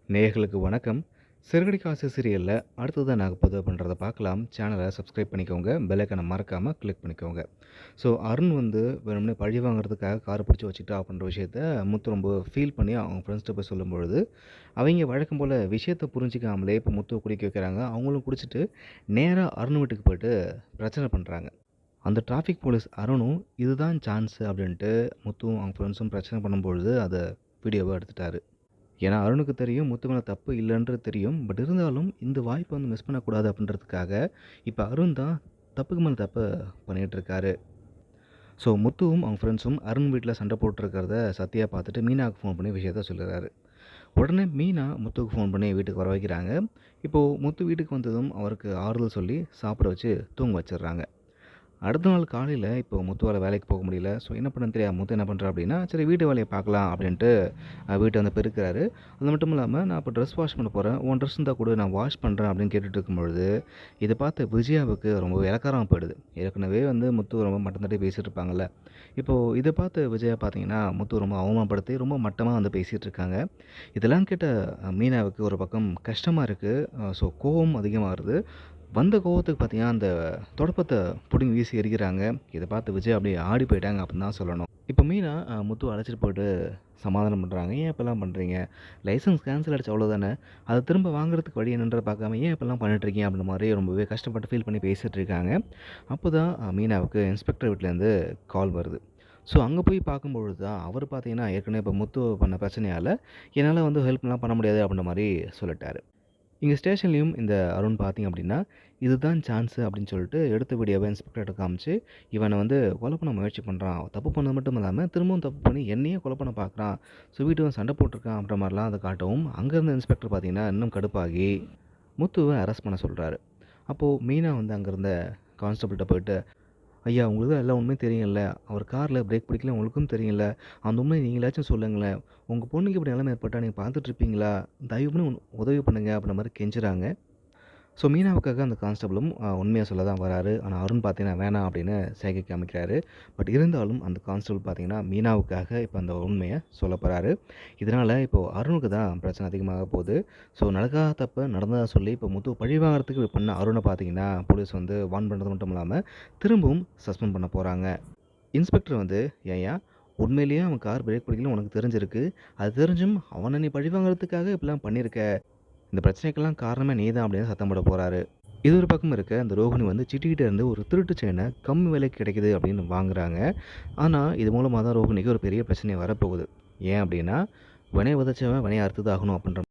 நேயர்களுக்கு வணக்கம். சிறுகதை காசு சீரியல்ல அடுத்ததா நாங்க பதிவு பண்றத பார்க்கலாம். சேனல சப்ஸ்கிரைப் பண்ணிக்கோங்க. பெல் ஐகான மறக்காம கிளிக் பண்ணிக்கோங்க. ஸோ அருண் வந்து வேணும்னே பழி வாங்குறதுக்காக கார பிடிச்சு வச்சுக்கிட்டா அப்படின்ற விஷயத்த முத்து ரொம்ப ஃபீல் பண்ணி அவங்க ஃப்ரெண்ட்ஸ்ட்ட போய் சொல்லும்பொழுது, அவைங்க வழக்கம் போல விஷயத்த புரிஞ்சுக்காமலே இப்போ முத்துவ குடிக்க வைக்கிறாங்க. அவங்களும் குடிச்சிட்டு நேரா அருண் வீட்டுக்கு போயிட்டு பிரச்சனை பண்றாங்க. அந்த டிராஃபிக் போலீஸ் அருணும் இதுதான் சான்ஸ் அப்படின்ட்டு முத்துவும் அவங்க ஃப்ரெண்ட்ஸும் பிரச்சனை பண்ணும்பொழுது அத வீடியோவா எடுத்துட்டாரு. ஏன்னா, அருணுக்கு தெரியும் முத்து மேல தப்பு இல்லன்றது தெரியும். பட் இருந்தாலும் இந்த வாய்ப்ப வந்து மிஸ் பண்ணக்கூடாது அப்படின்றதுக்காக, இப்ப அருண் தான் தப்புக்கு மேல தப்ப பண்ணிட்டு இருக்காரு. ஸோ முத்துவும் அவங்க ஃப்ரெண்ட்ஸும் அருண் வீட்ல சண்டை போட்டுருக்கிறத சத்யா பார்த்துட்டு மீனாவுக்கு ஃபோன் பண்ணி விஷயத்த சொல்லுறாரு. உடனே மீனா முத்துவுக்கு ஃபோன் பண்ணி வீட்டுக்கு வர வைக்கிறாங்க. இப்போ முத்து வீட்டுக்கு வந்ததும் அவருக்கு ஆறுதல் சொல்லி சாப்பிட வச்சு தூங்க வச்சுடுறாங்க. அடுத்த நாள் காலையில இப்போ முத்துவால வேலைக்கு போக முடியல. ஸோ என்ன பண்ணன்னு தெரியாம முத்து என்ன பண்றாரு அப்படின்னா, சரி வீட்டு வேலைய பார்க்கலாம் அப்படின்ட்டு வீட்ட வந்து பெருக்குறாரு. அது மட்டும் இல்லாம, நான் இப்போ ட்ரெஸ் வாஷ் பண்ண போறேன். உன் ட்ரெஸ் இருந்தா குடு நான் வாஷ் பண்றேன் அப்படின்னு கேட்டுட்டு இருக்கும்பொழுது, இத பார்த்த விஜயாவுக்கு ரொம்ப இளக்காரமா போயிடுது. ஏற்கனவே வந்து முத்து ரொம்ப மட்டம் தட்டி பேசிட்டு இருப்பாங்கல்ல. இப்போ இத பார்த்த விஜயா பார்த்தீங்கன்னா, முத்து ரொம்ப அவமானப்படுத்தி ரொம்ப மட்டமா வந்து பேசிட்டு இருக்காங்க. இதெல்லாம் கேட்ட மீனாவுக்கு ஒரு பக்கம் கஷ்டமா இருக்கு. ஸோ கோவம் அதிகமா வருது. வந்த கோவத்துக்கு பார்த்தீங்கன்னா, அந்த தொடப்பத்த புடுங்கி வீசி எறிகிறாங்க. இத பார்த்து விஜய் அப்படியே ஆடி போயிட்டாங்க அப்படின்னு தான் சொல்லணும். இப்ப மீனா முத்துவ அழைச்சிட்டு போயிட்டு சமாதானம் பண்றாங்க. "ஏன் இப்படிலாம் பண்றீங்க? லைசென்ஸ் கேன்சல் ஆயிடுச்சு அவ்வளோதானே. அத திரும்ப வாங்குறதுக்கு வழி என்னன்றத பார்க்காம ஏன் இப்படிலாம் பண்ணிட்டு இருக்கீங்க?" அப்படின்ற மாரி ரொம்பவே கஷ்டப்பட்டு ஃபீல் பண்ணி பேசிட்டு இருக்காங்க. அப்போதான் மீனாவுக்கு இன்ஸ்பெக்டர் வீட்லேருந்து கால் வருது. ஸோ அங்க போய் பார்க்கும்பொழுது தான் அவரு பார்த்தீங்கன்னா, ஏற்கனவே இப்ப முத்து பண்ண பிரச்சனையால என்னால வந்து ஹெல்ப்லாம் பண்ண முடியாது அப்படின்ற மாரி சொல்லிட்டாரு. இங்க ஸ்டேஷன்லயும் இந்த அருண் பார்த்தீங்க அப்படின்னா, இதுதான் சான்ஸு அப்படின்னு சொல்லிட்டு எடுத்த வீடியோவ இன்ஸ்பெக்டர்ட்ட காமிச்சு, இவன வந்து கொலை பண்ண முயற்சி பண்றான். தப்பு பண்ணது மட்டும் இல்லாம, திரும்பவும் தப்பு பண்ணி என்னையே கொலை பண்ண பார்க்குறான். ஸோ வீட்டுக்கு வந்து சண்டை போட்டுருக்கான் அப்படின்ற மாரிலாம் அத காட்டவும், அங்க இருந்த இன்ஸ்பெக்டர் பார்த்தீங்கன்னா, இன்னும் கடுப்பாகி முத்துவ அரெஸ்ட் பண்ண சொல்றாரு. அப்போ மீனா வந்து அங்க இருந்த கான்ஸ்டபிள்ட்ட போயிட்டு, ஐயா! உங்களுக்கு தான் எல்லா உண்மையும் தெரியும்ல. அவர் கார்ல பிரேக் பிடிக்கல உங்களுக்கும் தெரியும்ல. அந்த உண்மைய நீங்களாச்சும் சொல்லுங்களேன். உங்க பொண்ணுக்கு இப்படி நிலைமை ஏற்பட்டா நீங்க பார்த்துட்டு இருப்பீங்களா? தயவு பண்ணி உதவி பண்ணுங்க அப்படின்ற மாரி கெஞ்சுறாங்க. ஸோ மீனாவுக்காக அந்த கான்ஸ்டபிளும் உண்மைய சொல்ல தான் வராரு. ஆனா அருண் பார்த்தீங்கன்னா வேணாம் அப்படின்னு சைகை காமிக்கிறாரு. பட் இருந்தாலும் அந்த கான்ஸ்டபிள் பார்த்தீங்கன்னா மீனாவுக்காக இப்ப அந்த உண்மைய சொல்லப் போறாரு. இதனால இப்போ அருணுக்கு தான் பிரச்சனை அதிகமாக போகுது. ஸோ நடக்காத தப்ப நடந்ததா சொல்லி இப்போ முத்துவ பழி வாங்குறதுக்கு இப்படி பண்ண அருண பார்த்தீங்கன்னா, போலீஸ் வந்து வார்ன் பண்றது மட்டும் இல்லாம திரும்பவும் சஸ்பெண்ட் பண்ண போறாங்க. இன்ஸ்பெக்டர் வந்து, "ஏன்யா உண்மையிலேயே அவன் கார் பிரேக் பிடிக்கலன்னு உனக்கு தெரிஞ்சிருக்கு. அது தெரிஞ்சும் அவன நீ பழி வாங்குறதுக்காக இப்படிலாம் பண்ணியிருக்க. இந்த பிரச்சனைக்கெல்லாம் காரணமே நீ தான்" அப்படின்னு சத்தம் போட போறாரு. இது ஒரு பக்கம் இருக்க, அந்த ரோகிணி வந்து சிட்டிகிட்ட இருந்து ஒரு திருட்டு செயின கம்மி விலைக்கு கிடைக்குது அப்படின்னு வாங்குறாங்க. ஆனா, இது மூலமா தான் ரோகிணிக்கு ஒரு பெரிய பிரச்சனை வரப்போகுது. ஏன் அப்படின்னா, "வினை விதைச்சவன் வினைய அறுத்து தான் ஆகணும்" அப்படின்ற